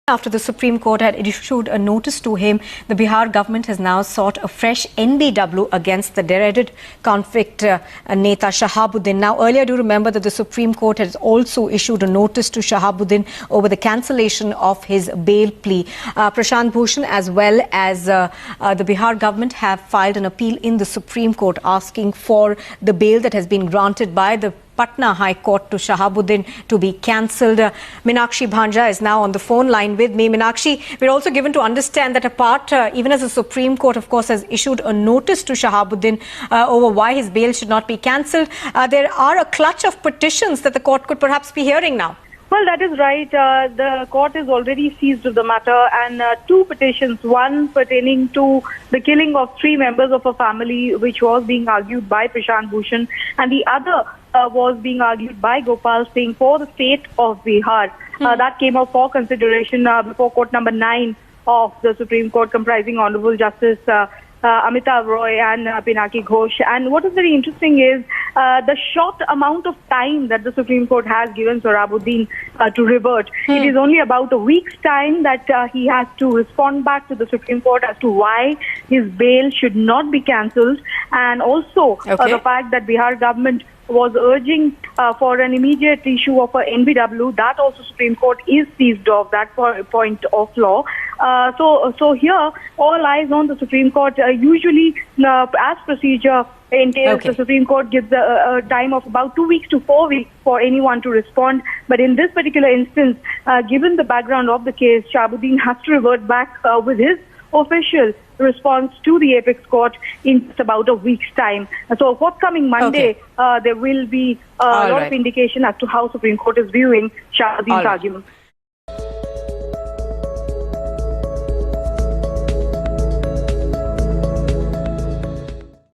After the Supreme Court had issued a notice to him, the Bihar government has now sought a fresh NBW against the dreaded convict Neta Shahabuddin. Now, earlier, do you remember that the Supreme Court has also issued a notice to Shahabuddin over the cancellation of his bail plea. Prashant Bhushan as well as the Bihar government have filed an appeal in the Supreme Court asking for the bail that has been granted by the Patna High Court to Shahabuddin to be cancelled. Meenakshi Bhanja is now on the phone line with me. Meenakshi, we're also given to understand that even as the Supreme Court, of course, has issued a notice to Shahabuddin over why his bail should not be cancelled, there are a clutch of petitions that the court could perhaps be hearing now. Well, that is right. The court is already seized of the matter, and two petitions, one pertaining to the killing of 3 members of a family, which was being argued by Prashant Bhushan, and the other was being argued by Gopal Singh for the state of Bihar. That came up for consideration before court number 9 of the Supreme Court, comprising Honorable Justice Amitav Roy and Pinaki Ghosh. And what is very interesting is the short amount of time that the Supreme Court has given Shahabuddin to revert. It is only about a week's time that he has to respond back to the Supreme Court as to why his bail should not be cancelled, and also the fact that Bihar government was urging for an immediate issue of a NBW. That also Supreme Court is seized of that point of law. So here, all eyes on the Supreme Court. Usually, as procedure entails, the Supreme Court gives a time of about 2 weeks to 4 weeks for anyone to respond. But in this particular instance, given the background of the case, Shahabuddin has to revert back with his official response to the apex court in just about a week's time. So forthcoming Monday, there will be a lot of indication as to how Supreme Court is viewing Shahabuddin's argument.